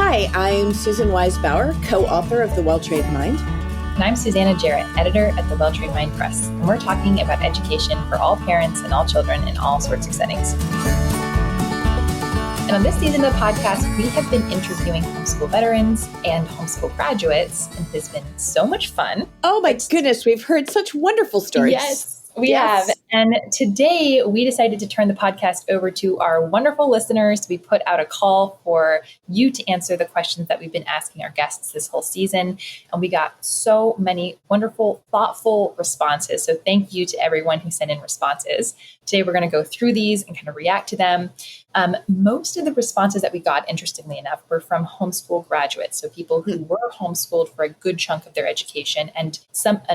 Hi, I'm Susan Wise-Bauer, co-author of The Well-Trained Mind. And I'm Susanna Jarrett, editor at the Well-Trained Mind Press. And we're talking about education for all parents and all children in all sorts of settings. And on this season of the podcast, we have been interviewing homeschool veterans and homeschool graduates, and it has been so much fun. Oh my goodness, we've heard such wonderful stories. Yes. We have. And today we decided to turn the podcast over to our wonderful listeners. We put out a call for you to answer the questions that we've been asking our guests this whole season. And we got so many wonderful, thoughtful responses. So thank you to everyone who sent in responses. Today we're going to go through these and kind of react to them. Most of the responses that we got, interestingly enough, were from homeschool graduates. So people who were homeschooled for a good chunk of their education and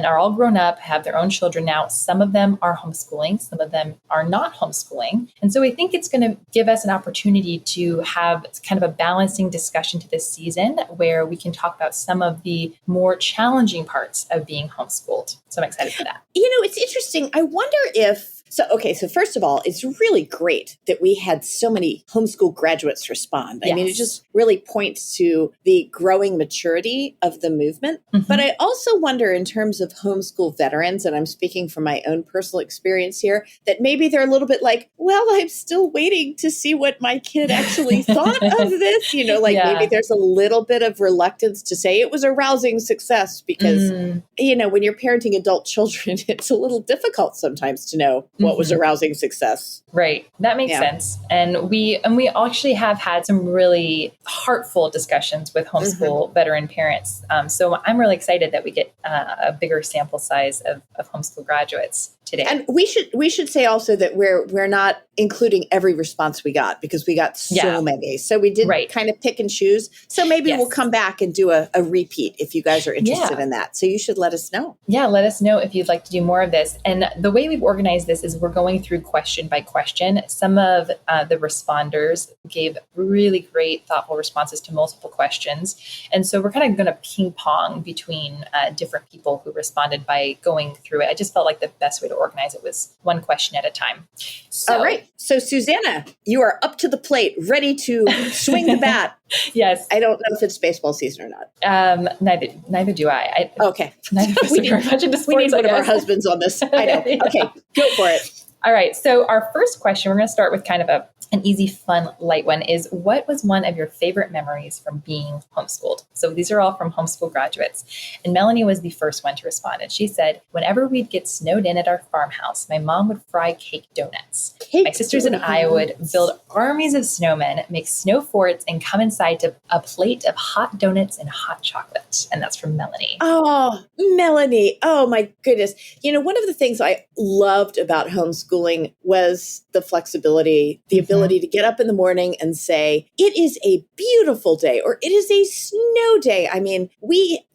are all grown up, have their own children now. Some of them are homeschooling, some of them are not homeschooling. And so I think it's going to give us an opportunity to have kind of a balancing discussion to this season where we can talk about some of the more challenging parts of being homeschooled. So I'm excited for that. You know, it's interesting. I wonder if So first of all, it's really great that we had so many homeschool graduates respond. I mean, it just really points to the growing maturity of the movement. Mm-hmm. But I also wonder in terms of homeschool veterans, and I'm speaking from my own personal experience here, that maybe they're a little bit like, well, I'm still waiting to see what my kid actually thought of this. You know, maybe there's a little bit of reluctance to say it was a rousing success because, you know, when you're parenting adult children, it's a little difficult sometimes to know what was a rousing success. Right. That makes sense. And we actually have had some really heartful discussions with homeschool veteran parents. So I'm really excited that we get a bigger sample size of homeschool graduates today. And we should say also that we're not including every response we got because we got so many. So we did kind of pick and choose. So maybe we'll come back and do a repeat if you guys are interested in that. So you should let us know. Yeah, let us know if you'd like to do more of this. And the way we've organized this is we're going through question by question. Some of the responders gave really great, thoughtful responses to multiple questions. And so we're kind of going to ping pong between different people who responded by going through it. I just felt like the best way to organize it was one question at a time. All right. So Susanna, you are up to the plate, ready to swing the bat. Yes. I don't know if it's baseball season or not. Neither do I. Okay. Neither of us are very much into sports. We need one of our husbands on this. I know. Okay, go for it. All right. So our first question, we're going to start with kind of an easy, fun, light one is what was one of your favorite memories from being homeschooled? So these are all from homeschool graduates. And Melanie was the first one to respond. And she said, whenever we'd get snowed in at our farmhouse, my mom would fry cake donuts. My sisters and I would build armies of snowmen, make snow forts, and come inside to a plate of hot donuts and hot chocolate. And that's from Melanie. Oh, Melanie. Oh, my goodness. You know, one of the things I loved about homeschooling was the flexibility, the ability to get up in the morning and say, it is a beautiful day or it is a snow day. I mean,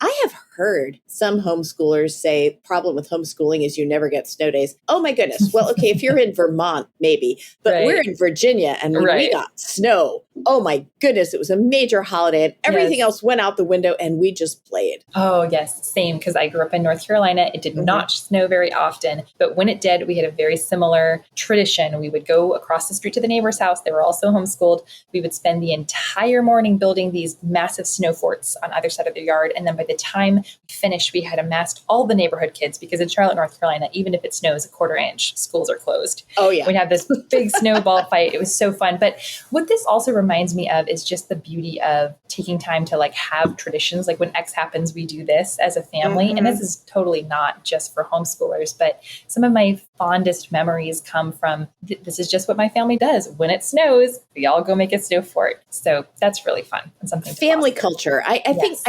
I have heard some homeschoolers say problem with homeschooling is you never get snow days. Oh my goodness. Well, okay, if you're in Vermont, maybe, but we're in Virginia and we got snow. Oh my goodness. It was a major holiday and everything else went out the window and we just played. Oh yes. Same. Because I grew up in North Carolina. It did not snow very often, but when it did, we had a very similar tradition. We would go across the street to the neighbor's house. They were also homeschooled. We would spend the entire morning building these massive snow forts on either side of the yard. And then by the time we finished, we had amassed all the neighborhood kids because in Charlotte, North Carolina, even if it snows a quarter inch, schools are closed. Oh yeah. We have this big snowball fight. It was so fun. But what this also reminds me of is just the beauty of taking time to have traditions. Like when X happens, we do this as a family. And this is totally not just for homeschoolers, but some of my fondest memories come from this is just what my family does. When it snows, we all go make a snow fort. So that's really fun and something to family culture. I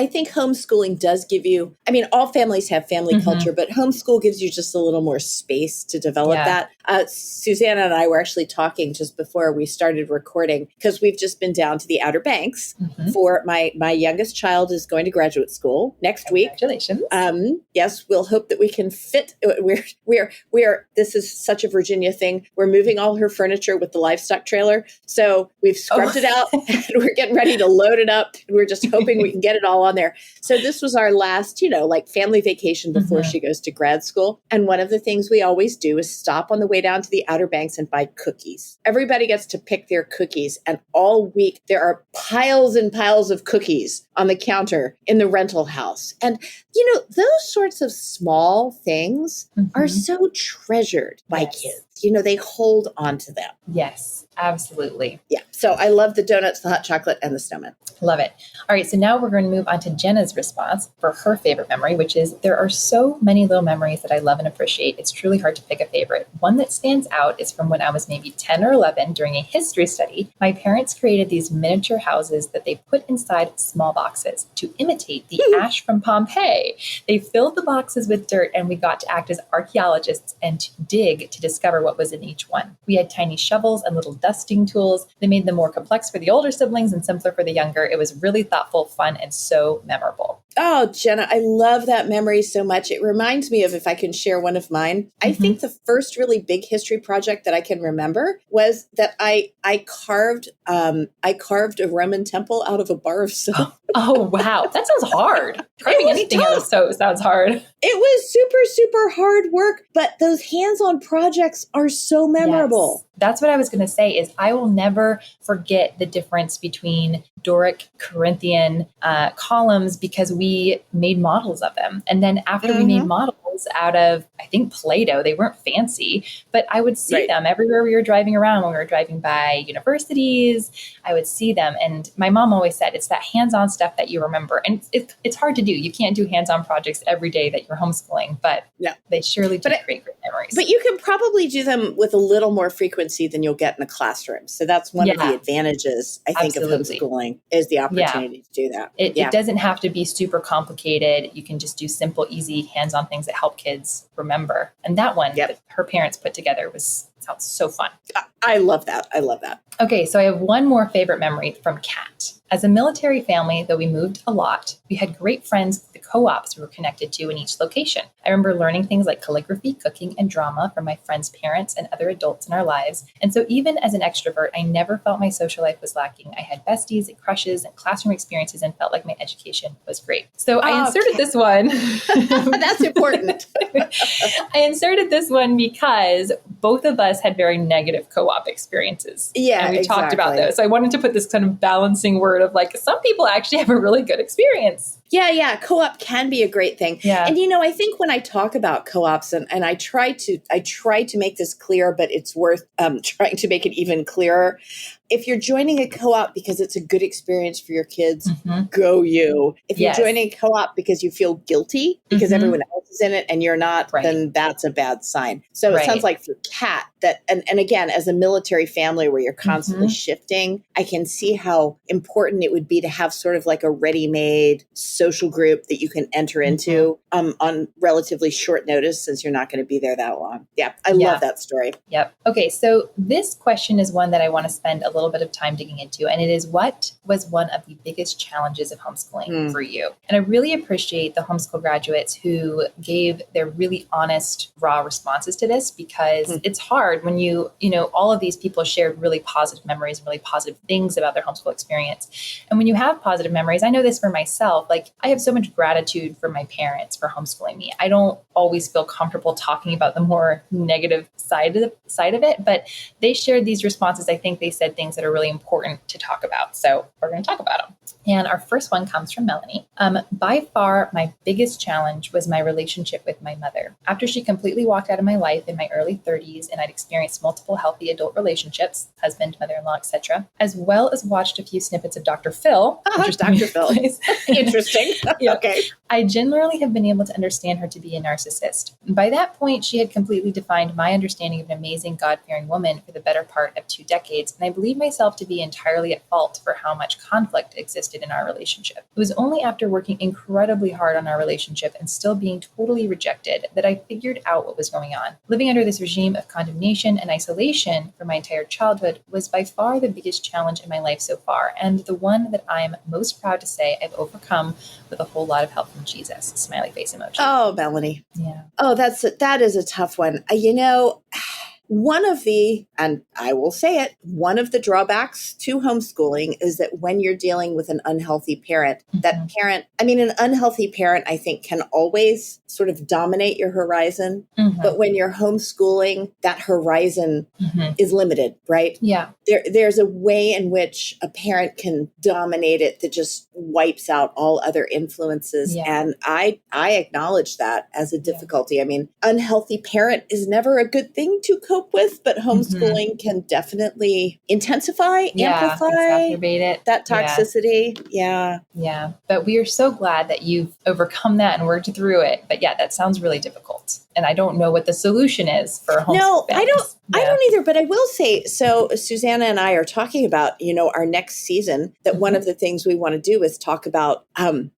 think homeschooling does give you, I mean, all families have family culture, but homeschool gives you just a little more space to develop that. Susanna and I were actually talking just before we started recording because we've just been down to the Outer Banks for my youngest child is going to graduate school next week. Congratulations. Yes, we'll hope that we can fit. This is such a Virginia thing. We're moving all her furniture with the livestock trailer. So we've scrubbed it out and we're getting ready to load it up. And we're just hoping we can get it all on there. So this was our last last, like family vacation before she goes to grad school. And one of the things we always do is stop on the way down to the Outer Banks and buy cookies. Everybody gets to pick their cookies. And all week there are piles and piles of cookies on the counter in the rental house. And, those sorts of small things are so treasured by kids. They hold on to them. Yes, absolutely. Yeah. So I love the donuts, the hot chocolate, and the snowman. Love it. All right. So now we're going to move on to Jenna's response for her favorite memory, which is there are so many little memories that I love and appreciate. It's truly hard to pick a favorite. One that stands out is from when I was maybe 10 or 11 during a history study. My parents created these miniature houses that they put inside small boxes to imitate the ash from Pompeii. They filled the boxes with dirt and we got to act as archaeologists and to dig to discover what was in each one. We had tiny shovels and little dusting tools. They made them more complex for the older siblings and simpler for the younger. It was really thoughtful, fun, and so memorable. Oh, Jenna, I love that memory so much. It reminds me of, if I can share one of mine, I think the first really big history project that I can remember was that I carved a Roman temple out of a bar of soap. Oh, wow. That sounds hard. Carving anything out of soap sounds hard. It was super, super hard work, but those hands-on projects are so memorable. Yes. That's what I was going to say is I will never forget the difference between Doric, Corinthian columns because we made models of them. And then after we made models out of, I think, Play-Doh, they weren't fancy, but I would see them everywhere we were driving around. When we were driving by universities, I would see them. And my mom always said, it's that hands-on stuff that you remember. And it's hard to do. You can't do hands-on projects every day that you're homeschooling, but they surely do create great memories. But you can probably do them with a little more frequency than you'll get in a classroom. So that's one of the advantages, I think, of homeschooling is the opportunity to do that. It doesn't have to be super complicated. You can just do simple, easy, hands-on things that help kids remember. And that one that her parents put together sounds so fun. I love that. I love that. Okay, so I have one more favorite memory from Kat. As a military family, though we moved a lot, we had great friends at the co-ops we were connected to in each location. I remember learning things like calligraphy, cooking, and drama from my friends' parents and other adults in our lives. And so even as an extrovert, I never felt my social life was lacking. I had besties and crushes and classroom experiences and felt like my education was great. So I inserted this one. That's important. I inserted this one because both of us had very negative co-op experiences. Yeah, and we talked about those. So I wanted to put this kind of balancing word of like, some people actually have a really good experience. Yeah. Co-op can be a great thing. Yeah. And, I think when I talk about co-ops and I try to make this clear, but it's worth trying to make it even clearer. If you're joining a co-op because it's a good experience for your kids, go you. If you're joining a co-op because you feel guilty because everyone else is in it and you're not, then that's a bad sign. So it sounds like for Kat that, and again, as a military family where you're constantly shifting, I can see how important it would be to have sort of like a ready-made social group that you can enter into on relatively short notice since you're not going to be there that long. Yeah, I love that story. Yep. Okay, so this question is one that I want to spend a little bit of time digging into, and it is, what was one of the biggest challenges of homeschooling for you? And I really appreciate the homeschool graduates who gave their really honest, raw responses to this, because it's hard when all of these people shared really positive memories and really positive things about their homeschool experience. And when you have positive memories, I know this for myself, like I have so much gratitude for my parents for homeschooling me. I don't always feel comfortable talking about the more negative side of it, but they shared these responses. I think they said things that are really important to talk about. So we're going to talk about them. And our first one comes from Melanie. By far, my biggest challenge was my relationship with my mother. After she completely walked out of my life in my early 30s and I'd experienced multiple healthy adult relationships, husband, mother-in-law, etc., as well as watched a few snippets of Dr. Phil. Dr. Phil. Interesting. Okay. I generally have been able to understand her to be a narcissist. By that point, she had completely defined my understanding of an amazing, God-fearing woman for the better part of 2 decades, and I believe myself to be entirely at fault for how much conflict existed in our relationship. It was only after working incredibly hard on our relationship and still being totally rejected that I figured out what was going on. Living under this regime of condemnation and isolation for my entire childhood was by far the biggest challenge in my life so far, and the one that I'm most proud to say I've overcome with a whole lot of help from Jesus. Smiley face emoji. Oh, Melanie. Yeah. Oh, that is a tough one. one of the, and I will say it, one of the drawbacks to homeschooling is that when you're dealing with an unhealthy parent, that parent, I mean, an unhealthy parent, I think, can always sort of dominate your horizon. But when you're homeschooling, that horizon is limited, right? Yeah. There's a way in which a parent can dominate it that just wipes out all other influences. Yeah. And I acknowledge that as a difficulty. I mean, unhealthy parent is never a good thing to cope with, but homeschooling can definitely intensify, amplify, exacerbate it. that toxicity. Yeah. Yeah. But we are so glad that you've overcome that and worked through it. But yeah, that sounds really difficult. And I don't know what the solution is for homeschool No, families. I don't either, but I will say, so Susanna and I are talking about, our next season, that one of the things we want to do is talk about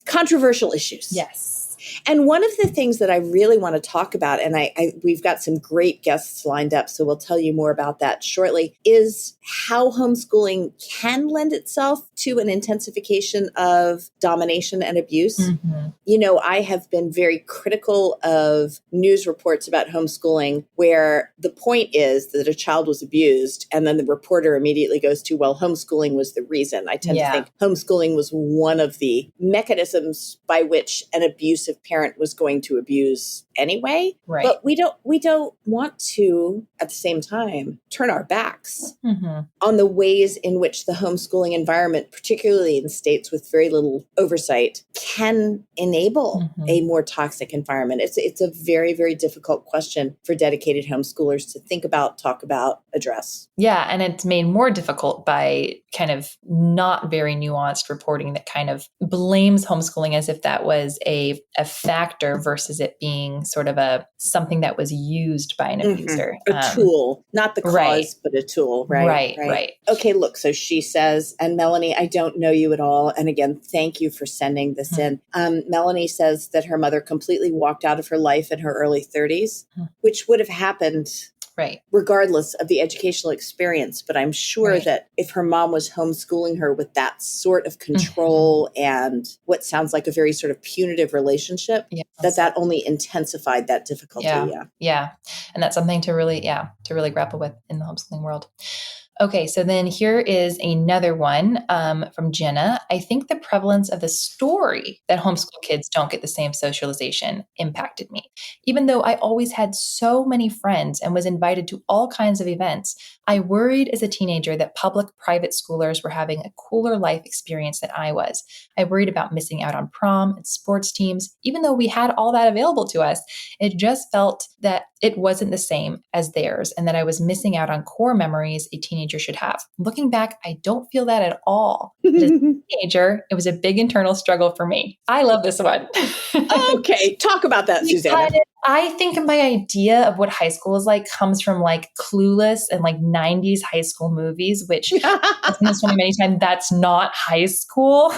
controversial issues. Yes. And one of the things that I really want to talk about, and we've got some great guests lined up, so we'll tell you more about that shortly, is how homeschooling can lend itself to an intensification of domination and abuse. I have been very critical of news reports about homeschooling where the point is that a child was abused and then the reporter immediately goes to, well, homeschooling was the reason. I tend to think homeschooling was one of the mechanisms by which an abusive parent was going to abuse anyway. Right. But we don't want to, at the same time, turn our backs on the ways in which the homeschooling environment, particularly in states with very little oversight, can enable a more toxic environment. It's a very, very difficult question for dedicated homeschoolers to think about, talk about, address. Yeah. And it's made more difficult by kind of not very nuanced reporting that kind of blames homeschooling as if that was a factor versus it being sort of something that was used by an abuser. A tool, not the cause, but a tool. Right. Okay, look, so she says, and Melanie, I don't know you at all. And again, thank you for sending this in. Melanie says that her mother completely walked out of her life in her early 30s, which would have happened regardless of the educational experience. But I'm sure that if her mom was homeschooling her with that sort of control and what sounds like a very sort of punitive relationship, that only intensified that difficulty. Yeah. And that's something to really grapple with in the homeschooling world. Okay, so then here is another one from Jenna. I think the prevalence of the story that homeschool kids don't get the same socialization impacted me. Even though I always had so many friends and was invited to all kinds of events, I worried as a teenager that private schoolers were having a cooler life experience than I was. I worried about missing out on prom and sports teams. Even though we had all that available to us, it just felt that it wasn't the same as theirs and that I was missing out on core memories a teenager should have. Looking back, I don't feel that at all. But as a teenager, it was a big internal struggle for me. I love this one. Okay, talk about that, Susanna. I think my idea of what high school is like comes from like Clueless and like 90s high school movies, which I've seen this one many times. That's not high school.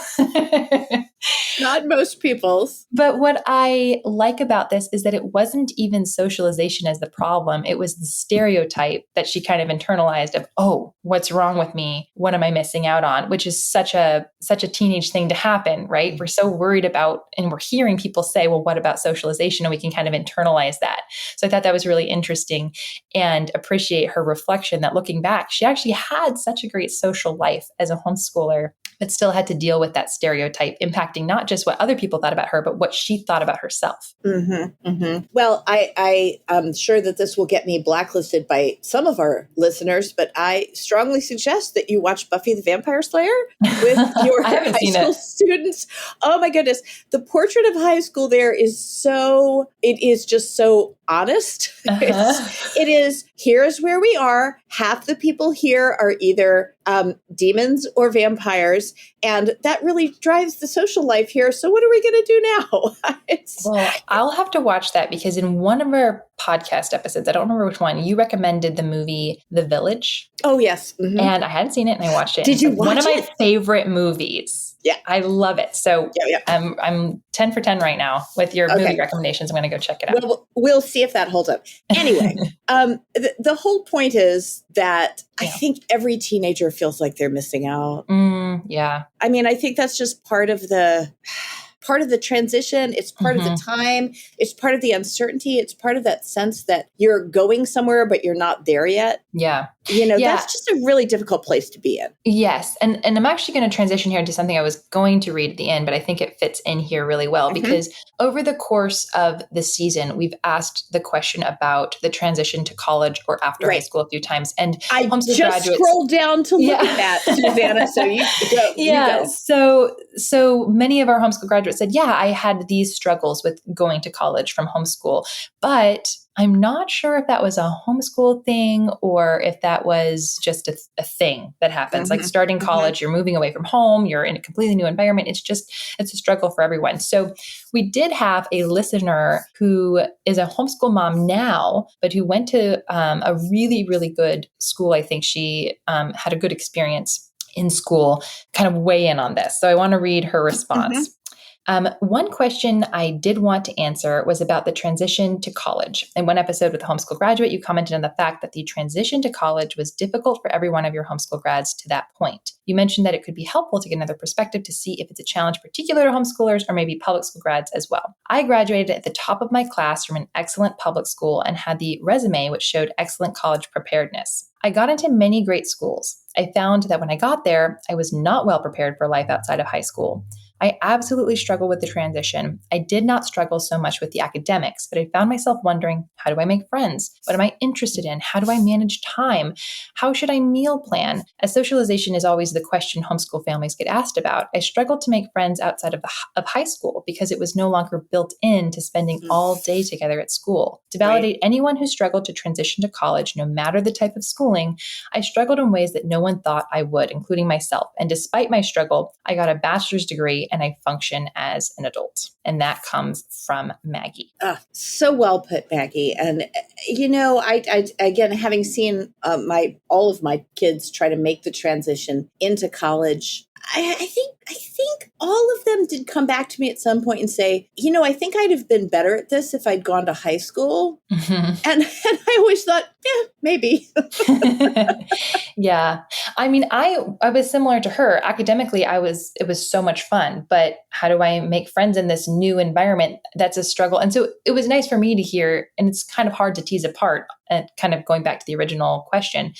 Not most people's. But what I like about this is that it wasn't even socialization as the problem. It was the stereotype that she kind of internalized of, oh, what's wrong with me? What am I missing out on? Which is such a teenage thing to happen, right? We're so worried about, and we're hearing people say, well, what about socialization? And we can kind of internalize that. So I thought that was really interesting and appreciate her reflection that looking back, she actually had such a great social life as a homeschooler, but still had to deal with that stereotype impacting not just what other people thought about her, but what she thought about herself. Well, I am sure that this will get me blacklisted by some of our listeners, but I strongly suggest that you watch Buffy the Vampire Slayer with your high school students. Oh my goodness. The portrait of high school there is just so honest. It is, here's where we are. Half the people here are either demons or vampires. And that really drives the social life here. So what are we going to do now? Well, I'll have to watch that because in one of our podcast episodes, I don't remember which one, you recommended the movie The Village. Oh, yes. And I hadn't seen it and I watched it. Did you watch it? One of my favorite movies. Yeah. I love it. So I'm 10 for 10 right now with your movie recommendations. I'm going to go check it out. Well, we'll see if that holds up. Anyway, the whole point is that I think every teenager feels like they're missing out. Yeah. I mean, I think that's just part of the part of the transition. It's part of the time. It's part of the uncertainty. It's part of that sense that you're going somewhere, but you're not there yet. Yeah. That's just a really difficult place to be in. Yes. And I'm actually going to transition here into something I was going to read at the end, but I think it fits in here really well because over the course of the season, we've asked the question about the transition to college or after high school a few times. And I just scrolled down to look at that, Susanna. So you go. Yeah. You go. So many of our homeschool graduates said, yeah, I had these struggles with going to college from homeschool, but I'm not sure if that was a homeschool thing or if that was just a thing that happens. Like starting college, you're moving away from home, you're in a completely new environment. It's a struggle for everyone. So we did have a listener who is a homeschool mom now, but who went to a really, really good school. I think she had a good experience in school, kind of weigh in on this. So I want to read her response. One question I did want to answer was about the transition to college. In one episode with the Homeschool Graduate, you commented on the fact that the transition to college was difficult for every one of your homeschool grads to that point. You mentioned that it could be helpful to get another perspective to see if it's a challenge particular to homeschoolers or maybe public school grads as well. I graduated at the top of my class from an excellent public school and had the resume which showed excellent college preparedness. I got into many great schools. I found that when I got there, I was not well prepared for life outside of high school. I absolutely struggle with the transition. I did not struggle so much with the academics, but I found myself wondering, how do I make friends? What am I interested in? How do I manage time? How should I meal plan? As socialization is always the question homeschool families get asked about, I struggled to make friends outside of high school because it was no longer built into spending all day together at school. To validate anyone who struggled to transition to college, no matter the type of schooling, I struggled in ways that no one thought I would, including myself. And despite my struggle, I got a bachelor's degree and I function as an adult. And that comes from Maggie. So well put, Maggie. And, I again, having seen all of my kids try to make the transition into college, I think all of them did come back to me at some point and say, I think I'd have been better at this if I'd gone to high school. And I always thought, maybe. Yeah. I mean, I was similar to her. Academically, it was so much fun, but how do I make friends in this new environment? That's a struggle. And so it was nice for me to hear, and it's kind of hard to tease apart, and kind of going back to the original question,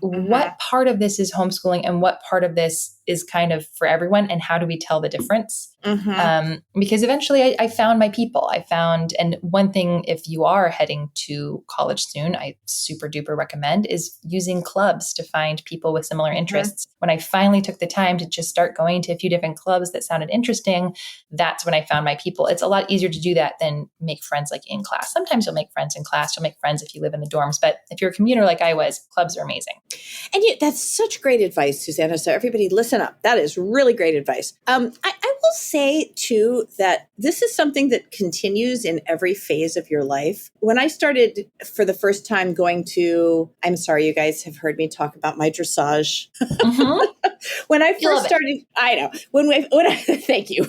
what part of this is homeschooling and what part of this is kind of for everyone, and how do we tell the difference? Because eventually I found my people. And one thing, if you are heading to college soon, I super duper recommend is using clubs to find people with similar interests. When I finally took the time to just start going to a few different clubs that sounded interesting, that's when I found my people. It's a lot easier to do that than make friends like in class. Sometimes you'll make friends in class, you'll make friends if you live in the dorms, but if you're a commuter like I was, clubs are amazing. And that's such great advice, Susanna. So everybody listen up. That is really great advice. I will say too, that this is something that continues in every phase of your life. When I started for the first time going to, I'm sorry, you guys have heard me talk about my dressage. When I first started, I know, when I thank you.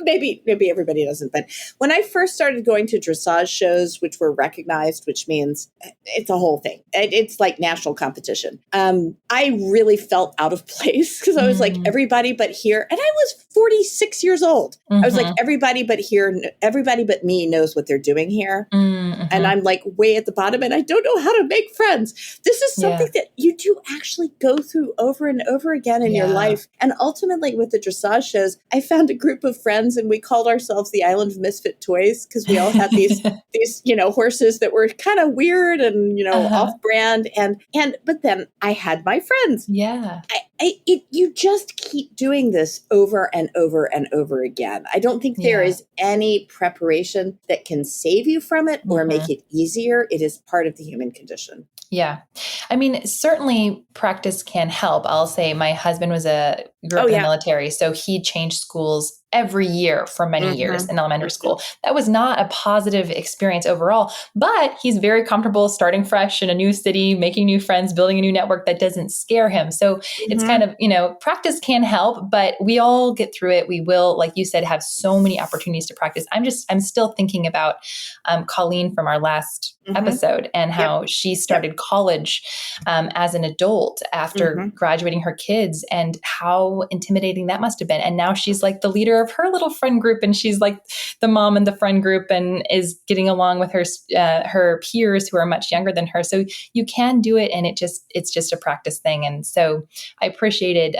maybe everybody doesn't, but when I first started going to dressage shows, which were recognized, which means it's a whole thing. It's like national competition. I really felt out of place because I was like, everybody but here. And I was 46 years old. I was like, everybody but me knows what they're doing here. And I'm like way at the bottom and I don't know how to make friends. This is something that you do actually go through over and over again in your life. And ultimately with the dressage shows, I found a group of friends and we called ourselves the Island of Misfit Toys because we all had these horses that were kind of weird and, off brand. But then I had my friends. Yeah. You just keep doing this over and over and over again. I don't think there is any preparation that can save you from it or make it easier. It is part of the human condition. Yeah. I mean, certainly practice can help. I'll say my husband grew up in the military, so he changed schools every year for many years in elementary school. That was not a positive experience overall, but he's very comfortable starting fresh in a new city, making new friends, building a new network that doesn't scare him. So it's kind of, practice can help, but we all get through it. We will, like you said, have so many opportunities to practice. I'm still thinking about Colleen from our last episode and how she started college as an adult after graduating her kids and how how intimidating that must have been. And now she's like the leader of her little friend group, and she's like the mom in the friend group and is getting along with her peers who are much younger than her. So you can do it, and it's just a practice thing. And so I appreciated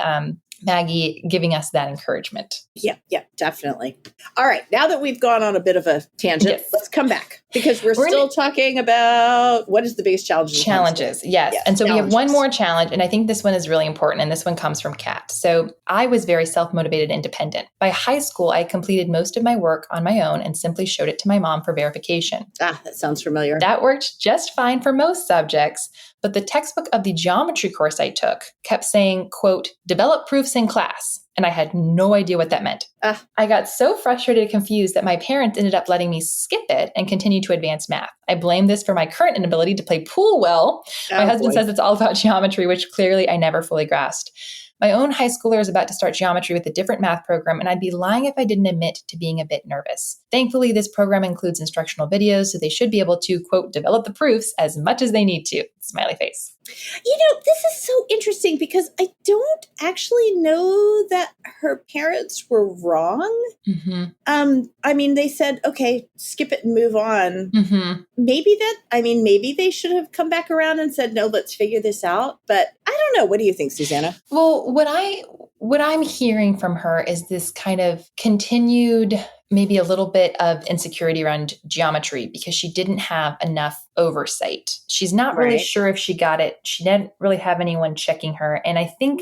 Maggie giving us that encouragement. Yeah, definitely. All right. Now that we've gone on a bit of a tangent, let's come back because we're still talking about what is the biggest challenge? Challenges. Yes. And so we have one more challenge, and I think this one is really important, and this one comes from Kat. So I was very self-motivated and independent. By high school, I completed most of my work on my own and simply showed it to my mom for verification. That sounds familiar. That worked just fine for most subjects, but the textbook of the geometry course I took kept saying, quote, develop proofs in class. And I had no idea what that meant. I got so frustrated and confused that my parents ended up letting me skip it and continue to advance math. I blame this for my current inability to play pool well. My husband says it's all about geometry, which clearly I never fully grasped. My own high schooler is about to start geometry with a different math program, and I'd be lying if I didn't admit to being a bit nervous. Thankfully, this program includes instructional videos, so they should be able to, quote, develop the proofs as much as they need to. Smiley face. This is so interesting because I don't actually know that her parents were wrong. Mm-hmm. They said, okay, skip it and move on. Mm-hmm. Maybe they should have come back around and said, no, let's figure this out. But I don't know. What do you think, Susanna? Well, what I'm hearing from her is this kind of continued, maybe a little bit of insecurity around geometry because she didn't have enough oversight. She's not really sure if she got it. She didn't really have anyone checking her. And I think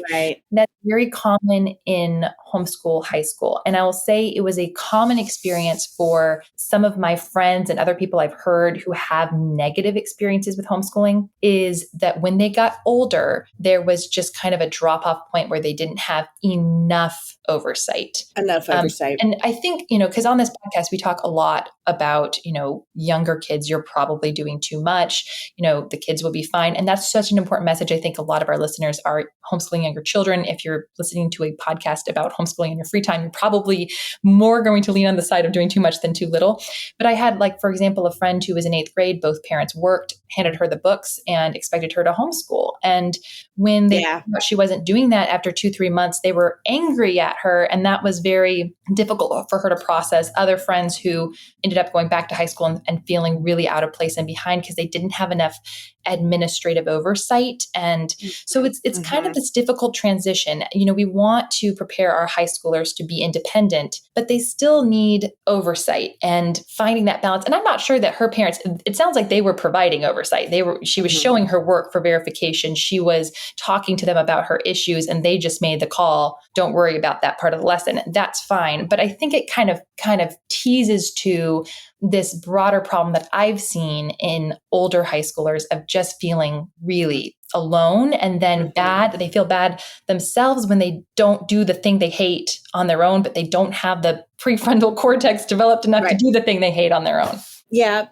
that's very common in homeschool high school. And I will say it was a common experience for some of my friends and other people I've heard who have negative experiences with homeschooling is that when they got older, there was just kind of a drop-off point where they didn't have enough oversight. And I think, because on this podcast, we talk a lot about, younger kids, you're probably doing too much, the kids will be fine. And that's such an important message. I think a lot of our listeners are homeschooling younger children. If you're listening to a podcast about homeschooling in your free time, you're probably more going to lean on the side of doing too much than too little. But I had, for example, a friend who was in 8th grade, both parents worked, handed her the books and expected her to homeschool. And when they found out she wasn't doing that after 2-3 months, they were angry at her. And that was very difficult for her to process. Other friends who ended up going back to high school and feeling really out of place and behind because they didn't have enough administrative oversight. And so it's kind of this difficult transition. We want to prepare our high schoolers to be independent, but they still need oversight and finding that balance. And I'm not sure that her parents, it sounds like they were providing oversight. She was showing her work for verification. She was talking to them about her issues and they just made the call. Don't worry about that part of the lesson. That's fine. But I think it kind of teases to this broader problem that I've seen in older high schoolers of just feeling really alone and then bad. They feel bad themselves when they don't do the thing they hate on their own, but they don't have the prefrontal cortex developed enough to do the thing they hate on their own. Yeah.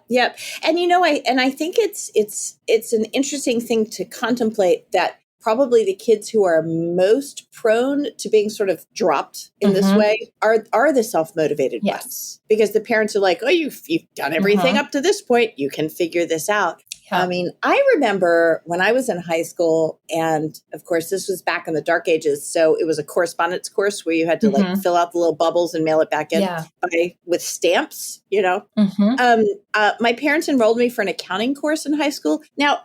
And I think it's an interesting thing to contemplate that probably the kids who are most prone to being sort of dropped in this way are the self-motivated ones. Because the parents are like, oh, you've done everything up to this point. You can figure this out. Yeah. I remember when I was in high school, and of course, this was back in the dark ages. So it was a correspondence course where you had to fill out the little bubbles and mail it back in with stamps, my parents enrolled me for an accounting course in high school. Now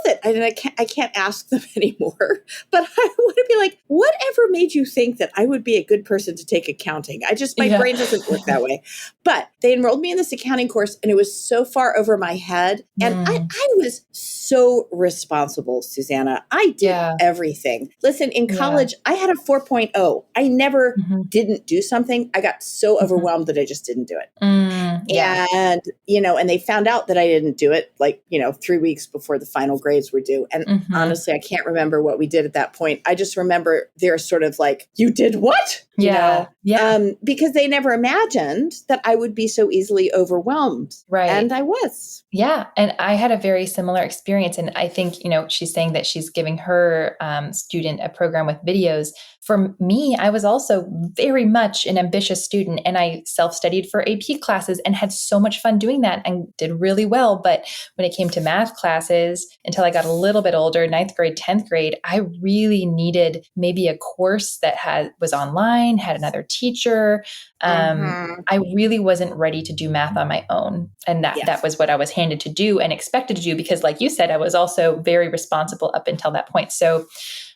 that I can't ask them anymore, but I want to be like, whatever made you think that I would be a good person to take accounting? My brain doesn't work that way. But they enrolled me in this accounting course and it was so far over my head. And I was so responsible, Susanna. I did everything. Listen, in college, I had a 4.0. I never didn't do something. I got so overwhelmed that I just didn't do it. And they found out that I didn't do it 3 weeks before the final grades were due. And honestly, I can't remember what we did at that point. I just remember they're sort of like, you did what? Because they never imagined that I would be so easily overwhelmed. Right. And I was. Yeah. And I had a very similar experience. And I think, she's saying that she's giving her student a program with videos. for me, I was also very much an ambitious student, and I self-studied for AP classes and had so much fun doing that and did really well. But when it came to math classes, until I got a little bit older, 9th grade, 10th grade, I really needed maybe a course that was online, had another teacher. I really wasn't ready to do math on my own. And that was what I was handed to do and expected to do, because like you said, I was also very responsible up until that point. So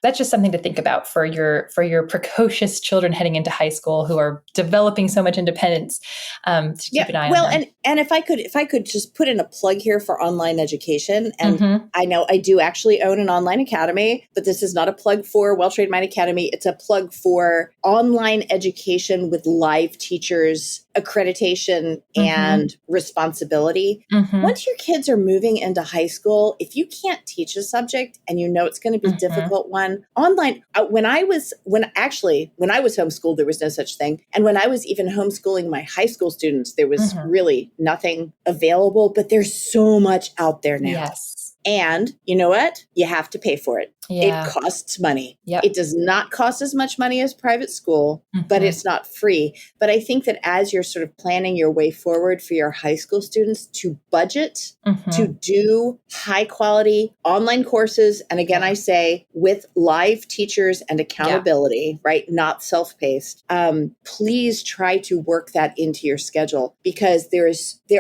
that's just something to think about for your precocious children heading into high school who are developing so much independence. To keep an eye on them. And if I could just put in a plug here for online education, and I know I do actually own an online academy, but this is not a plug for Well-Trained Mind Academy. It's a plug for online education with live teachers, accreditation, and responsibility. Once your kids are moving into high school, if you can't teach a subject and you know it's going to be a difficult one, online, when I was homeschooled, there was no such thing. And when I was even homeschooling my high school students, there was really nothing available, but there's so much out there now. Yes. And you know what? You have to pay for it. Yeah. It costs money. Yep. It does not cost as much money as private school, but it's not free. But I think that as you're sort of planning your way forward for your high school students, to budget, to do high quality online courses. And again, I say with live teachers and accountability, right? Not self-paced. Please try to work that into your schedule, because there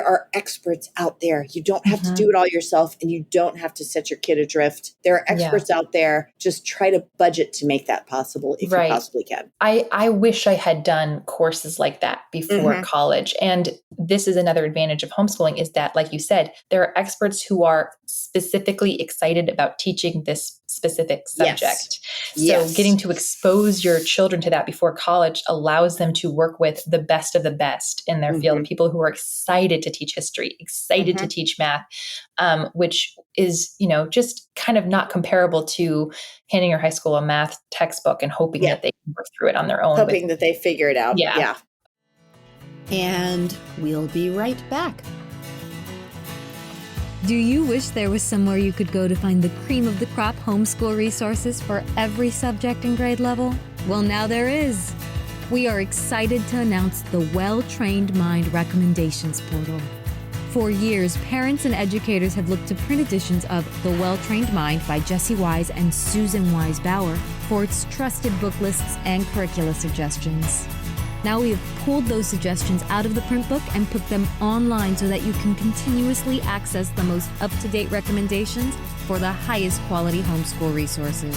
are experts out there. You don't have to do it all yourself, and you don't have to set your kid adrift. There are experts out there. Just try to budget to make that possible if you possibly can. I wish I had done courses like that before college. And this is another advantage of homeschooling, is that, like you said, there are experts who are specifically excited about teaching this specific subject. So getting to expose your children to that before college allows them to work with the best of the best in their field, people who are excited to teach history, excited to teach math, which is, just kind of not comparable to handing your high school a math textbook and hoping that they can work through it on their own. Hoping that they figure it out. Yeah. And we'll be right back. Do you wish there was somewhere you could go to find the cream of the crop homeschool resources for every subject and grade level? Well, now there is. We are excited to announce the Well-Trained Mind Recommendations Portal. For years, parents and educators have looked to print editions of The Well-Trained Mind by Jessie Wise and Susan Wise Bauer for its trusted book lists and curricula suggestions. Now we have pulled those suggestions out of the print book and put them online so that you can continuously access the most up-to-date recommendations for the highest quality homeschool resources.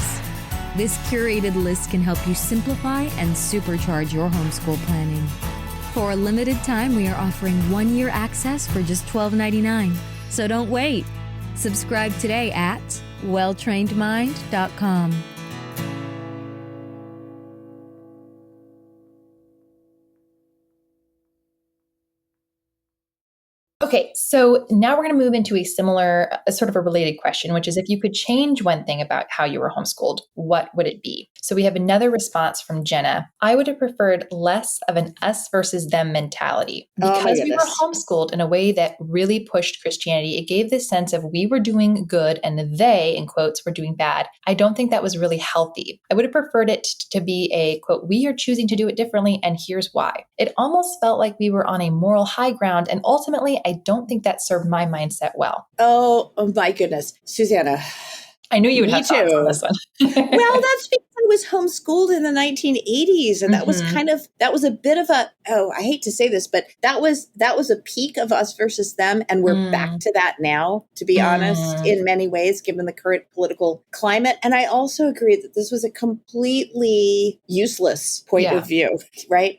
This curated list can help you simplify and supercharge your homeschool planning. For a limited time, we are offering 1-year access for just $12.99. So don't wait. Subscribe today at welltrainedmind.com. Okay, so now we're going to move into a sort of a related question, which is, if you could change one thing about how you were homeschooled, what would it be? So we have another response from Jenna. I would have preferred less of an us versus them mentality. Because we were homeschooled in a way that really pushed Christianity, it gave this sense of we were doing good and they, in quotes, were doing bad. I don't think that was really healthy. I would have preferred it to be a, quote, we are choosing to do it differently and here's why. It almost felt like we were on a moral high ground, and ultimately, I don't think that served my mindset well. Oh my goodness. Susanna. I knew you would have thoughts on this one. Well, that's because I was homeschooled in the 1980s. And that was that was a bit of I hate to say this, but that was a peak of us versus them. And we're back to that now, to be honest, in many ways, given the current political climate. And I also agree that this was a completely useless point of view, right?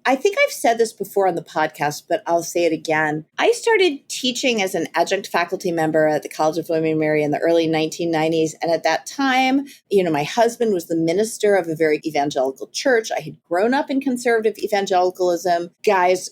I think I've said this before on the podcast, but I'll say it again. I started teaching as an adjunct faculty member at the College of William and Mary in the early 1990s. And at that time, my husband was the minister of a very evangelical church. I had grown up in conservative evangelicalism. Guys,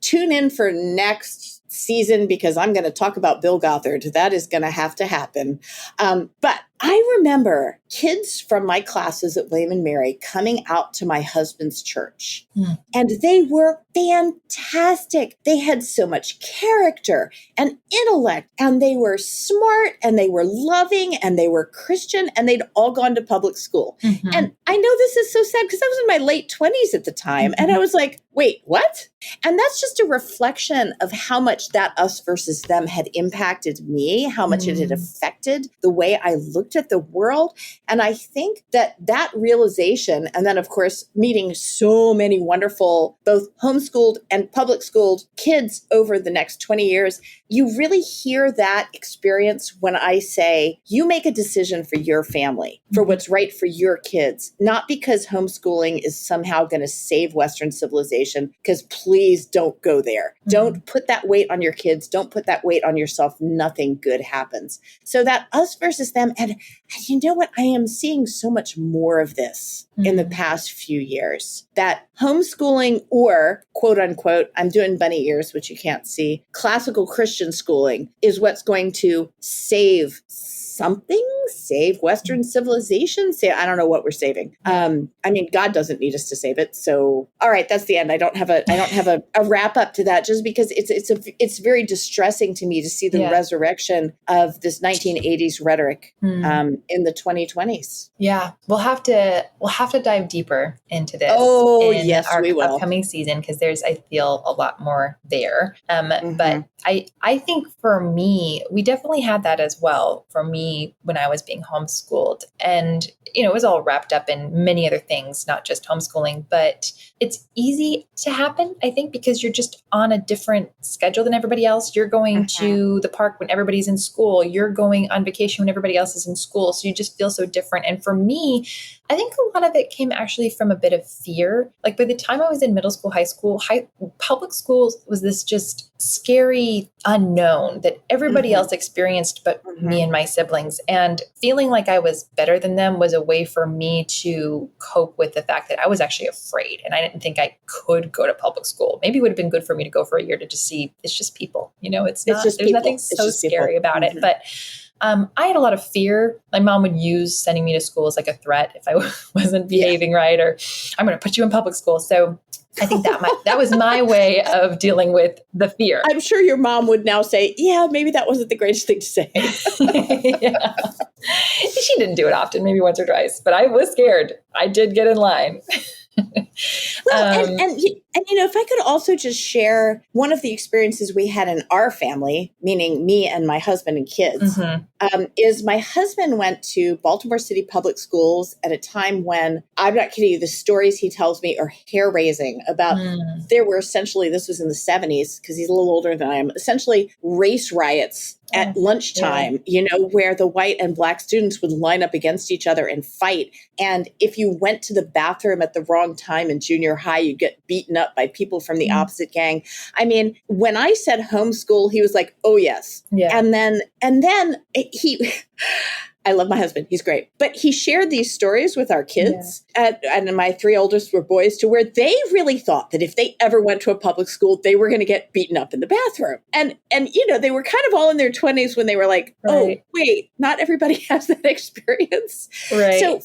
tune in for next season because I'm going to talk about Bill Gothard. That is going to have to happen. But I remember kids from my classes at William and Mary coming out to my husband's church, and they were fantastic. They had so much character and intellect, and they were smart, and they were loving, and they were Christian, and they'd all gone to public school. And I know this is so sad because I was in my late 20s at the time, and I was like, wait, what? And that's just a reflection of how much that us versus them had impacted me, how much it had affected the way I looked at the world. And I think that that realization, and then of course, meeting so many wonderful, both homeschooled and public schooled kids over the next 20 years, you really hear that experience when I say, you make a decision for your family, for what's right for your kids, not because homeschooling is somehow going to save Western civilization, because please don't go there. Don't put that weight on your kids. Don't put that weight on yourself. Nothing good happens. So that us versus them. And you know what? I am seeing so much more of this in the past few years, that homeschooling, or quote unquote, I'm doing bunny ears, which you can't see, classical Christian schooling is what's going to save something, save Western civilization. I don't know what we're saving. I mean, God doesn't need us to save it. So, all right, that's the end. I don't have a wrap up to that, just because it's very distressing to me to see the resurrection of this 1980s rhetoric in the 2020s. Yeah, we'll have to dive deeper into this. Oh, in yes, our we will. upcoming season, because I feel a lot more there. But I think for me, we definitely had that as well. For me, when I was being homeschooled, and it was all wrapped up in many other things, not just homeschooling, but it's easy to happen, I think, because you're just on a different schedule than everybody else. You're going to the park when everybody's in school. You're going on vacation when everybody else is in school. So you just feel so different. And for me, I think a lot of it came actually from a bit of fear. Like by the time I was in middle school, high school, public schools was this just scary unknown that everybody else experienced but me and my siblings. And feeling like I was better than them was a way for me to cope with the fact that I was actually afraid. And I didn't think I could go to public school. Maybe it would have been good for me to go for a year to just see it's just people. There's nothing so scary about it. But I had a lot of fear. My mom would use sending me to school as like a threat if I wasn't behaving right, or I'm going to put you in public school. So I think that was my way of dealing with the fear. I'm sure your mom would now say, yeah, maybe that wasn't the greatest thing to say. Yeah. She didn't do it often, maybe once or twice, but I was scared. I did get in line. Well, and if I could also just share one of the experiences we had in our family, meaning me and my husband and kids, is my husband went to Baltimore City Public Schools at a time when, I'm not kidding you, the stories he tells me are hair raising about, there were essentially, this was in the 70s, because he's a little older than I am, essentially race riots at lunchtime, where the white and black students would line up against each other and fight. And if you went to the bathroom at the wrong time in junior high, you'd get beaten up by people from the opposite gang. I mean, when I said homeschool, he was like, oh, yes. Yeah. And then he... I love my husband. He's great. But he shared these stories with our kids. Yeah. And my three oldest were boys, to where they really thought that if they ever went to a public school, they were going to get beaten up in the bathroom. And they were kind of all in their 20s when they were like, oh, wait, not everybody has that experience. Right. So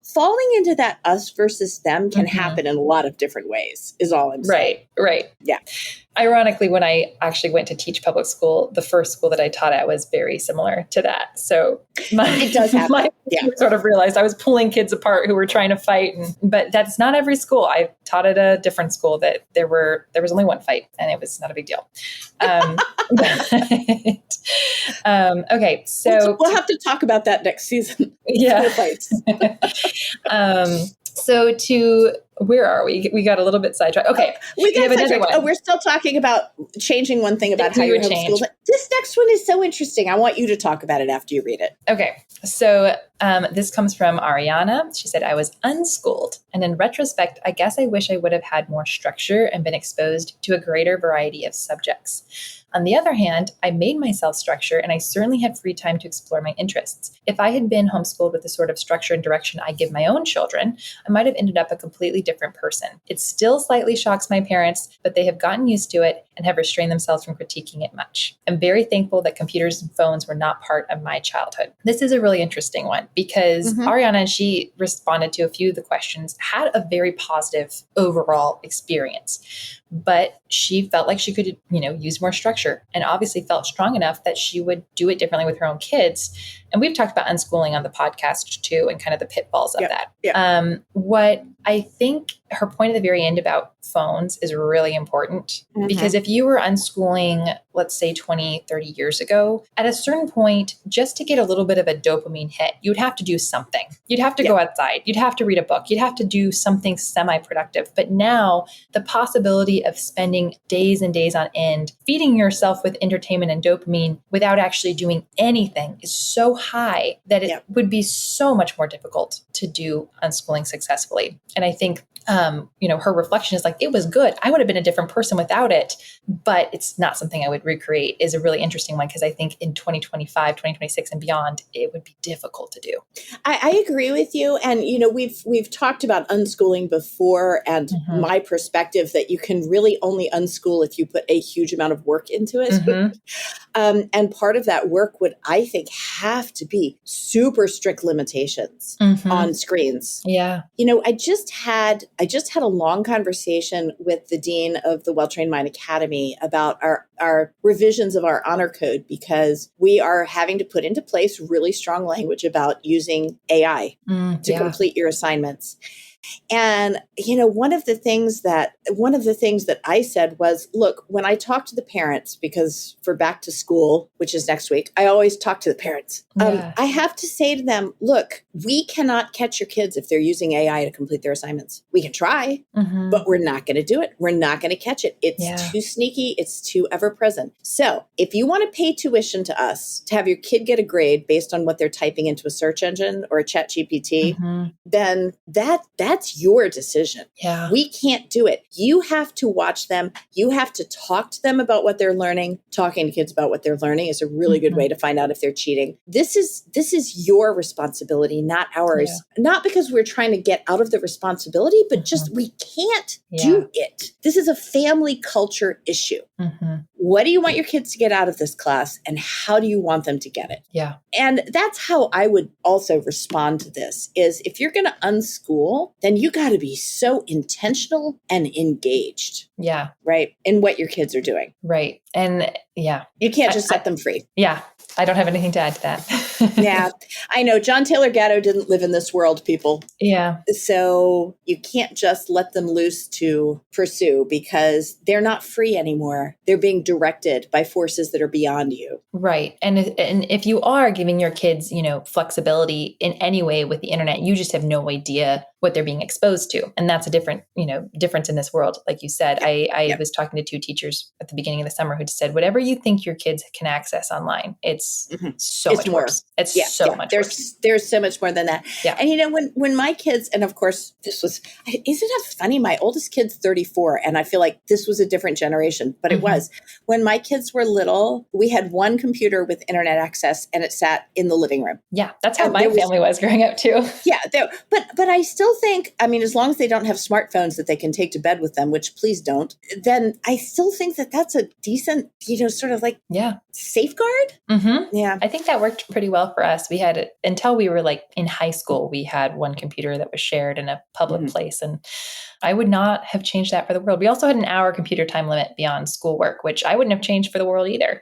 falling into that us versus them can happen in a lot of different ways, is all I'm saying. Right. Yeah. Ironically, when I actually went to teach public school, the first school that I taught at was very similar to that. So it does happen. Sort of realized I was pulling kids apart who were trying to fight, but that's not every school. I taught at a different school that there was only one fight, and it was not a big deal. Okay, so we'll have to talk about that next season. Yeah. Where are we? We got a little bit sidetracked. Okay. We got sidetracked. Oh, we're still talking about changing one thing about how you homeschool. This next one is so interesting. I want you to talk about it after you read it. Okay. So this comes from Ariana. She said, I was unschooled. And in retrospect, I guess I wish I would have had more structure and been exposed to a greater variety of subjects. On the other hand, I made myself structure and I certainly had free time to explore my interests. If I had been homeschooled with the sort of structure and direction I give my own children, I might have ended up a completely different person. It still slightly shocks my parents, but they have gotten used to it and have restrained themselves from critiquing it much. I'm very thankful that computers and phones were not part of my childhood. This is a really interesting one because Ariana, she responded to a few of the questions, had a very positive overall experience. But she felt like she could, use more structure and obviously felt strong enough that she would do it differently with her own kids. And we've talked about unschooling on the podcast too, and kind of the pitfalls of that. Yeah. What I think her point at the very end about phones is really important because if you were unschooling, let's say 20, 30 years ago, at a certain point, just to get a little bit of a dopamine hit, you'd have to do something. You'd have to go outside. You'd have to read a book. You'd have to do something semi-productive. But now the possibility of spending days and days on end, feeding yourself with entertainment and dopamine without actually doing anything is so high that it would be so much more difficult to do unschooling successfully. And I think, her reflection is like, it was good. I would have been a different person without it, but it's not something I would recreate is a really interesting one. Cause I think in 2025, 2026 and beyond, it would be difficult to do. I agree with you. And, we've talked about unschooling before and my perspective that you can really only unschool if you put a huge amount of work into it. And part of that work would, I think, have to be super strict limitations on screens. Yeah. I just had a long conversation with the dean of the Well-Trained Mind Academy about our revisions of our honor code because we are having to put into place really strong language about using AI to complete your assignments. And, one of the things that I said was, look, when I talk to the parents, because for back to school, which is next week, I always talk to the parents. I have to say to them, look, we cannot catch your kids if they're using AI to complete their assignments. We can try, but we're not going to do it. We're not going to catch it. It's too sneaky. It's too ever present. So if you want to pay tuition to us to have your kid get a grade based on what they're typing into a search engine or a chat GPT, then that's your decision. Yeah. We can't do it. You have to watch them. You have to talk to them about what they're learning. Talking to kids about what they're learning is a really good way to find out if they're cheating. This is your responsibility, not ours. Yeah. Not because we're trying to get out of the responsibility, but just we can't do it. This is a family culture issue. What do you want your kids to get out of this class and how do you want them to get it? Yeah. And that's how I would also respond to this is if you're going to unschool, then you got to be so intentional and engaged. Yeah. Right. In what your kids are doing. Right. And you can't just set them free. Yeah. I don't have anything to add to that. Yeah, I know. John Taylor Gatto didn't live in this world, people. Yeah. So you can't just let them loose to pursue because they're not free anymore. They're being directed by forces that are beyond you. Right. And if you are giving your kids, flexibility in any way with the internet, you just have no idea what they're being exposed to. And that's a different, difference in this world. Like you said, I was talking to two teachers at the beginning of the summer who said, whatever you think your kids can access online, it's so much more. Worse. It's so much worse. There's so much more than that. Yeah. And when my kids, and of course isn't it funny? My oldest kid's 34 and I feel like this was a different generation, but it was. When my kids were little, we had one computer with internet access and it sat in the living room. Yeah. That's how my family was growing up too. Yeah. But I still think, as long as they don't have smartphones that they can take to bed with them, which please don't, then I still think that that's a decent, sort of like safeguard. Yeah. I think that worked pretty well for us. We had it until we were like in high school, we had one computer that was shared in a public place. And I would not have changed that for the world. We also had an hour computer time limit beyond schoolwork, which I wouldn't have changed for the world either.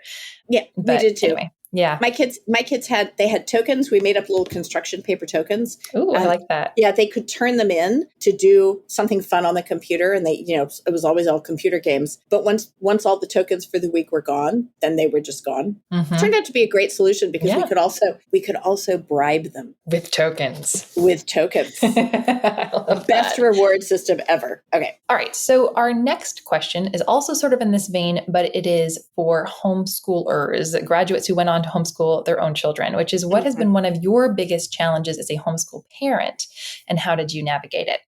Yeah, we did too. Anyway. Yeah. My kids had tokens. We made up little construction paper tokens. Ooh, I like that. Yeah. They could turn them in to do something fun on the computer. And they, it was always all computer games. But once all the tokens for the week were gone, then they were just gone. It turned out to be a great solution because we could also bribe them. With tokens. I love Best that. Reward system ever. Okay. All right. So our next question is also sort of in this vein, but it is for homeschoolers, graduates who went on to homeschool their own children, which is what has been one of your biggest challenges as a homeschool parent and how did you navigate it?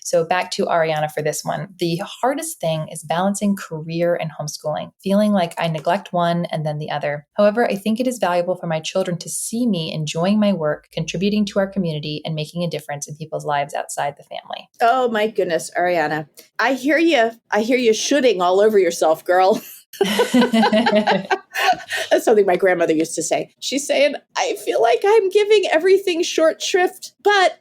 So back to Ariana for this one. The hardest thing is balancing career and homeschooling, feeling like I neglect one and then the other. However, I think it is valuable for my children to see me enjoying my work, contributing to our community, and making a difference in people's lives outside the family. Oh my goodness, Ariana. I hear you. I hear you shooting all over yourself, girl. That's something my grandmother used to say. She's saying, I feel like I'm giving everything short shrift,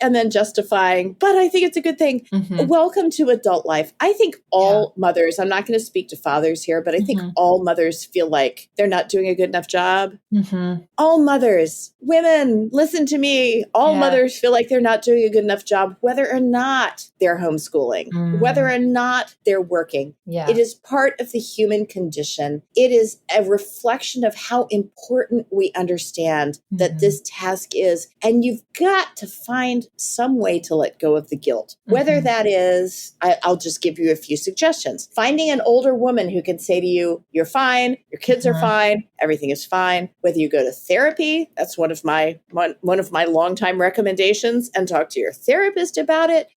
and then justifying, but I think it's a good thing. Mm-hmm. Welcome to adult life. I think all mothers, I'm not going to speak to fathers here, but I think all mothers feel like they're not doing a good enough job. Mm-hmm. All mothers, women, listen to me. All mothers feel like they're not doing a good enough job, whether or not they're homeschooling, whether or not they're working. Yeah. It is part of the human condition. It is a reflection of how important we understand that this task is. And you've got to find some way to let go of the guilt. Whether that is, I'll just give you a few suggestions. Finding an older woman who can say to you, you're fine, your kids are fine, everything is fine. Whether you go to therapy, that's one of my longtime recommendations, and talk to your therapist about it.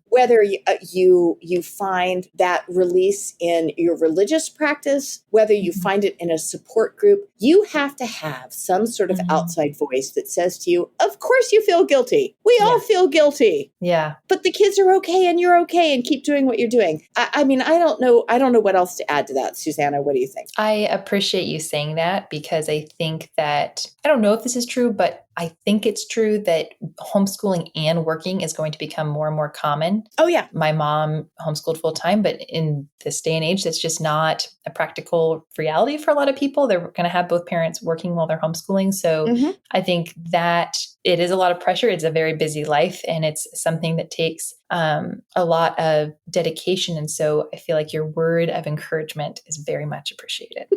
Whether you find that release in your religious practice, whether you find it in a support group, you have to have some sort of outside voice that says to you, of course you feel guilty. We all feel guilty. Yeah. But the kids are okay and you're okay, and keep doing what you're doing. I mean, I don't know what else to add to that. Susanna, what do you think? I appreciate you saying that, because I think that, I don't know if this is true, but I think it's true that homeschooling and working is going to become more and more common. Oh, yeah. My mom homeschooled full time, but in this day and age, that's just not a practical reality for a lot of people. They're going to have both parents working while they're homeschooling. So I think that it is a lot of pressure. It's a very busy life, and it's something that takes a lot of dedication. And so I feel like your word of encouragement is very much appreciated.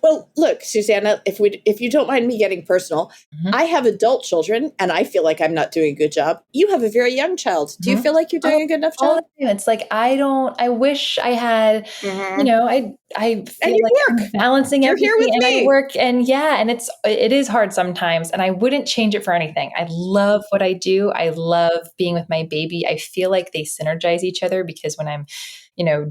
Well, look, Susanna, if you don't mind me getting personal, I have adult children and I feel like I'm not doing a good job. You have a very young child. Do you feel like you're doing a good enough job? It's like, I wish I had, I feel like I'm balancing everything, and I work, and it is hard sometimes, and I wouldn't change it for anything. I love what I do. I love being with my baby. I feel like they synergize each other, because when I'm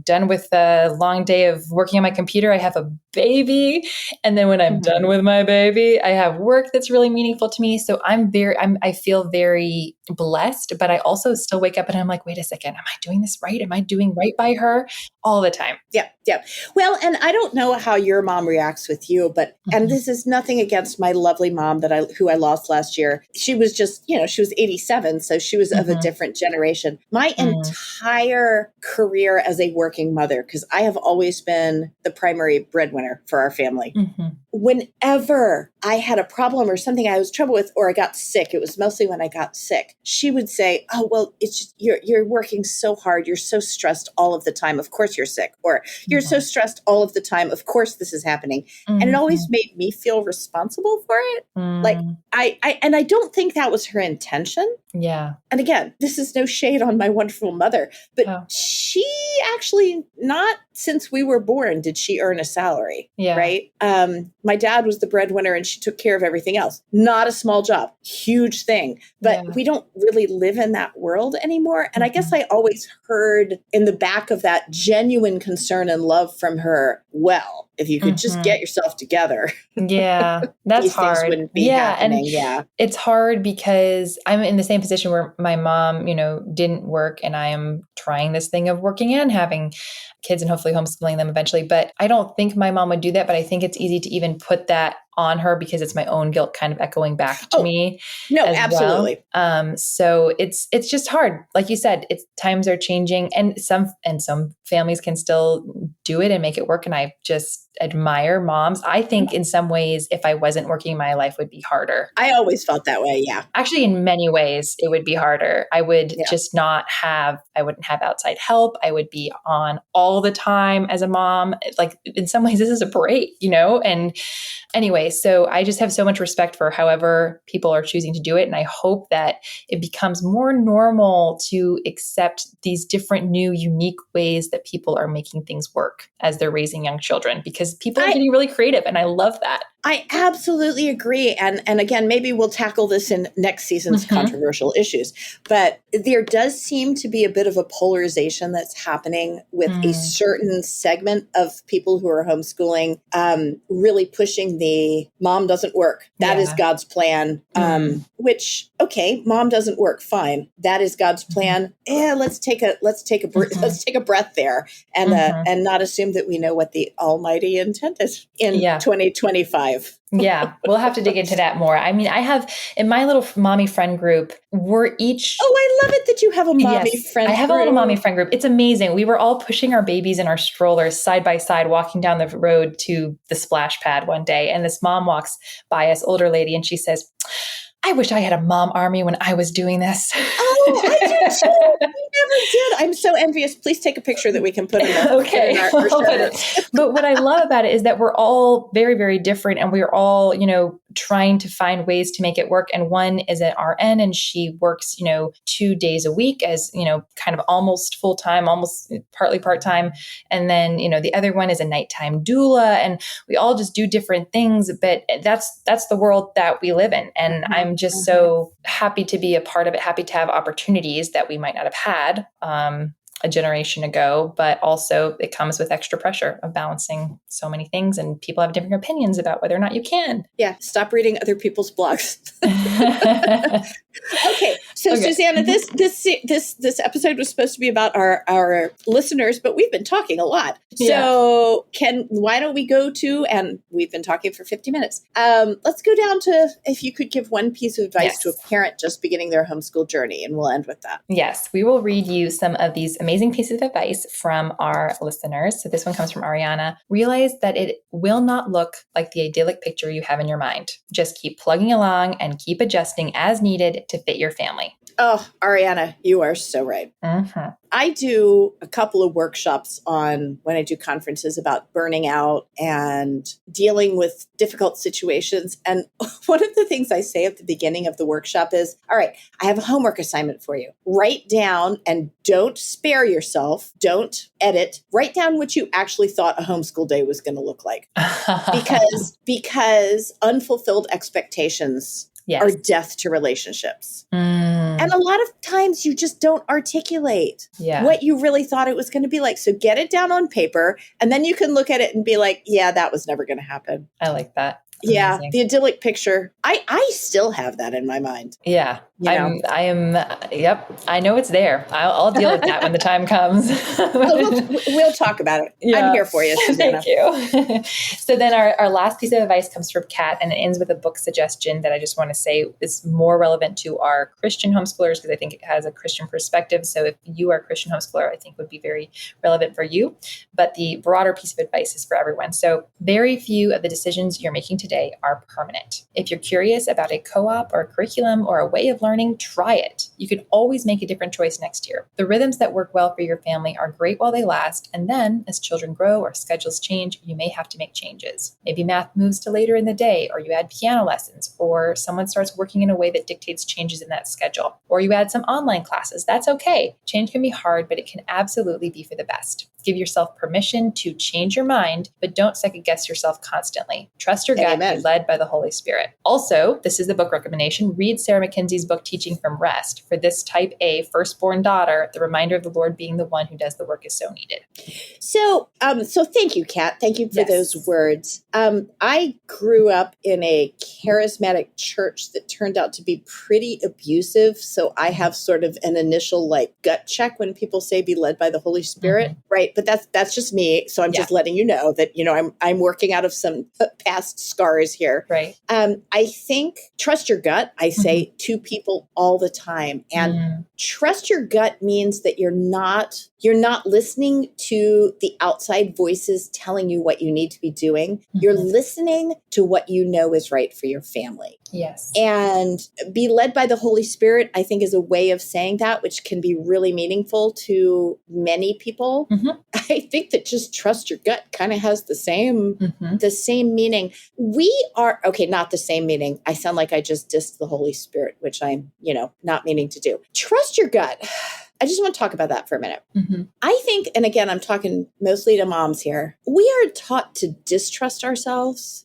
done with a long day of working on my computer, I have a baby. And then when I'm done with my baby, I have work that's really meaningful to me. So I feel very blessed, but I also still wake up and I'm like, wait a second, am I doing this right? Am I doing right by her? All the time. Yeah. Yeah. Well, and I don't know how your mom reacts with you, but, and this is nothing against my lovely mom who I lost last year. She was just, she was 87. So she was of a different generation. My entire career as a working mother, because I have always been the primary breadwinner for our family. Whenever I had a problem or something I was trouble with, or I got sick, it was mostly when I got sick, she would say, oh, well, it's just, you're working so hard. You're so stressed all of the time. Of course you're sick. Or you're so stressed all of the time. Of course this is happening. And it always made me feel responsible for it. Like I don't think that was her intention. Yeah. And again, this is no shade on my wonderful mother, but she actually, not since we were born, did she earn a salary. Yeah. Right. My dad was the breadwinner and she took care of everything else. Not a small job, huge thing, but we don't really live in that world anymore. And I guess I always heard in the back of that genuine concern and love from her. Well, if you could just get yourself together. Yeah, that's these hard. Things wouldn't be happening. And it's hard because I'm in the same position where my mom, didn't work, and I am trying this thing of working and having kids and hopefully homeschooling them eventually. But I don't think my mom would do that. But I think it's easy to even put that on her because it's my own guilt kind of echoing back to me. No, absolutely. Well. So it's just hard. Like you said, times are changing, and some families can still do it and make it work. And I just admire moms. I think in some ways, if I wasn't working, my life would be harder. I always felt that way. Yeah. Actually, in many ways, it would be harder. I would just I wouldn't have outside help. I would be on all the time as a mom. Like in some ways, this is a break, and anyway, so I just have so much respect for however people are choosing to do it. And I hope that it becomes more normal to accept these different, new, unique ways that people are making things work as they're raising young children, because people are getting really creative. And I love that. I absolutely agree. And again, maybe we'll tackle this in next season's controversial issues. But there does seem to be a bit of a polarization that's happening with a certain segment of people who are homeschooling, really pushing the mom doesn't work. That is God's plan. Which, okay, mom doesn't work. Fine. That is God's plan. Let's take a breath there and not assume that we know what the Almighty intended in 2025. Yeah, we'll have to dig into that more. I mean, I have in my little mommy friend group, we're each. Oh, I love it that you have a mommy friend group. I have a little mommy friend group. It's amazing. We were all pushing our babies in our strollers side by side, walking down the road to the splash pad one day. And this mom walks by us, older lady, and she says, I wish I had a mom army when I was doing this. Oh, I do too. I never did. I'm so envious. Please take a picture that we can put in our show notes. But what I love about it is that we're all very, very different, and we're all, trying to find ways to make it work. And one is an RN, and she works, 2 days a week as, kind of almost full-time, almost partly part-time. And then, the other one is a nighttime doula, and we all just do different things, but that's the world that we live in. And I'm just so happy to be a part of it, happy to have opportunities that we might not have had a generation ago, but also it comes with extra pressure of balancing so many things, and people have different opinions about whether or not you can. Yeah. Stop reading other people's blogs. Okay. So Susanna, this episode was supposed to be about our listeners, but we've been talking a lot. So why don't we go to, and we've been talking for 50 minutes. Let's go down to, if you could give one piece of advice to a parent just beginning their homeschool journey, and we'll end with that. Yes. We will read you some of these amazing pieces of advice from our listeners. So this one comes from Ariana. Realize that it will not look like the idyllic picture you have in your mind. Just keep plugging along and keep adjusting as needed to fit your family. Oh, Ariana, you are so right. I do a couple of workshops when I do conferences about burning out and dealing with difficult situations. And one of the things I say at the beginning of the workshop is, all right, I have a homework assignment for you. Write down, and don't spare yourself. Don't edit. Write down what you actually thought a homeschool day was going to look like. because unfulfilled expectations are death to relationships. And a lot of times you just don't articulate what you really thought it was going to be like. So get it down on paper, and then you can look at it and be like, yeah, that was never going to happen. I like that. Yeah, the idyllic picture. I still have that in my mind. Yeah, I know it's there. I'll deal with that when the time comes. we'll talk about it. Yeah. I'm here for you, Susanna. Thank you. So then our last piece of advice comes from Kat, and it ends with a book suggestion that I just want to say is more relevant to our Christian homeschoolers, because I think it has a Christian perspective. So if you are a Christian homeschooler, I think would be very relevant for you. But the broader piece of advice is for everyone. So very few of the decisions you're making today are permanent. If you're curious about a co-op or a curriculum or a way of learning, try it. You can always make a different choice next year. The rhythms that work well for your family are great while they last, and then as children grow or schedules change, you may have to make changes. Maybe math moves to later in the day, or you add piano lessons, or someone starts working in a way that dictates changes in that schedule, or you add some online classes. That's okay. Change can be hard, but it can absolutely be for the best. Give yourself permission to change your mind, but don't second guess yourself constantly. Trust your gut, be led by the Holy Spirit. Also, this is the book recommendation. Read Sarah McKenzie's book, Teaching from Rest. For this type A firstborn daughter, the reminder of the Lord being the one who does the work is so needed. So thank you, Kat. Thank you for those words. I grew up in a charismatic church that turned out to be pretty abusive. So I have sort of an initial gut check when people say be led by the Holy Spirit, right? But that's just me. So I'm just letting you know that, I'm working out of some past scars here. Right. I think trust your gut. I say to people all the time, and trust your gut means that you're not listening to the outside voices telling you what you need to be doing. You're listening to what you know is right for your family. Yes. And be led by the Holy Spirit, I think, is a way of saying that, which can be really meaningful to many people. I think that just trust your gut kind of has the same meaning. We are, not the same meaning. I sound like I just dissed the Holy Spirit, which I'm, not meaning to do. Trust your gut. I just want to talk about that for a minute. Mm-hmm. I think, and again, I'm talking mostly to moms here, we are taught to distrust ourselves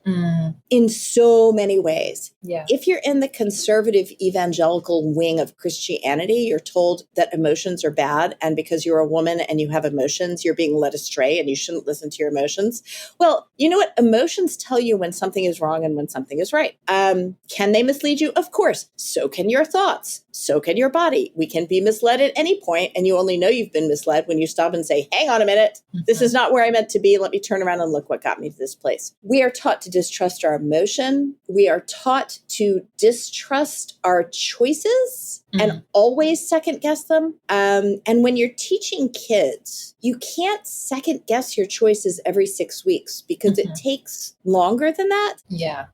in so many ways. Yeah. If you're in the conservative evangelical wing of Christianity, you're told that emotions are bad. And because you're a woman and you have emotions, you're being led astray and you shouldn't listen to your emotions. Well, you know what? Emotions tell you when something is wrong and when something is right. Can they mislead you? Of course. So can your thoughts. So can your body. We can be misled at any point, and you only know you've been misled when you stop and say, hang on a minute, this is not where I meant to be. Let me turn around and look what got me to this place. We are taught to distrust our emotion. We are taught to distrust our choices and always second guess them. And when you're teaching kids, you can't second guess your choices every 6 weeks because it takes longer than that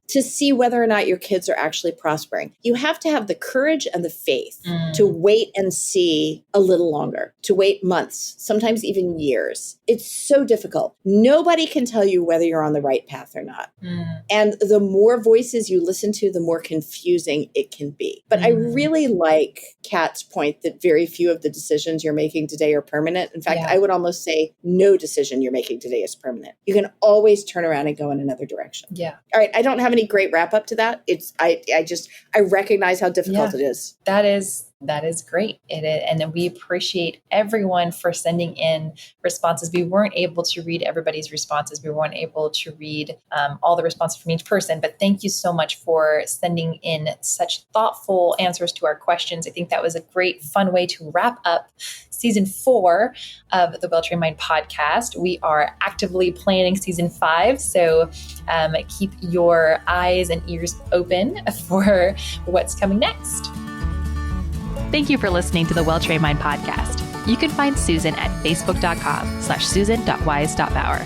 to see whether or not your kids are actually prospering. You have to have the courage and the faith to wait and see a little longer, to wait months, sometimes even years. It's so difficult. Nobody can tell you whether you're on the right path or not. And the more voices you listen to, the more confusing it can be. But I really like Kat's point that very few of the decisions you're making today are permanent. In fact, I would almost say no decision you're making today is permanent. You can always turn around and go in another direction. Yeah. All right. I don't have any great wrap up to that. I recognize how difficult it is. That is great. And then we appreciate everyone for sending in responses. We weren't able to read everybody's responses. We weren't able to read all the responses from each person, but thank you so much for sending in such thoughtful answers to our questions. I think that was a great, fun way to wrap up season 4 of the Well-Trained Mind podcast. We are actively planning season 5. So keep your eyes and ears open for what's coming next. Thank you for listening to the Well-Trained Mind podcast. You can find Susan at facebook.com/susan.wise.bauer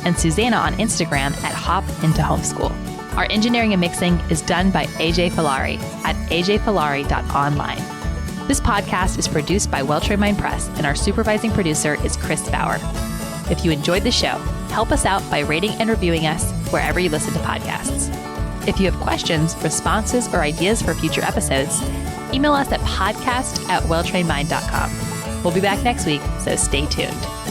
and Susanna on Instagram at hopintohomeschool. Our engineering and mixing is done by AJ Falari at ajfalari.online. This podcast is produced by Well-Trained Mind Press, and our supervising producer is Chris Bauer. If you enjoyed the show, help us out by rating and reviewing us wherever you listen to podcasts. If you have questions, responses, or ideas for future episodes, email us at podcast@welltrainedmind.com. We'll be back next week, so stay tuned.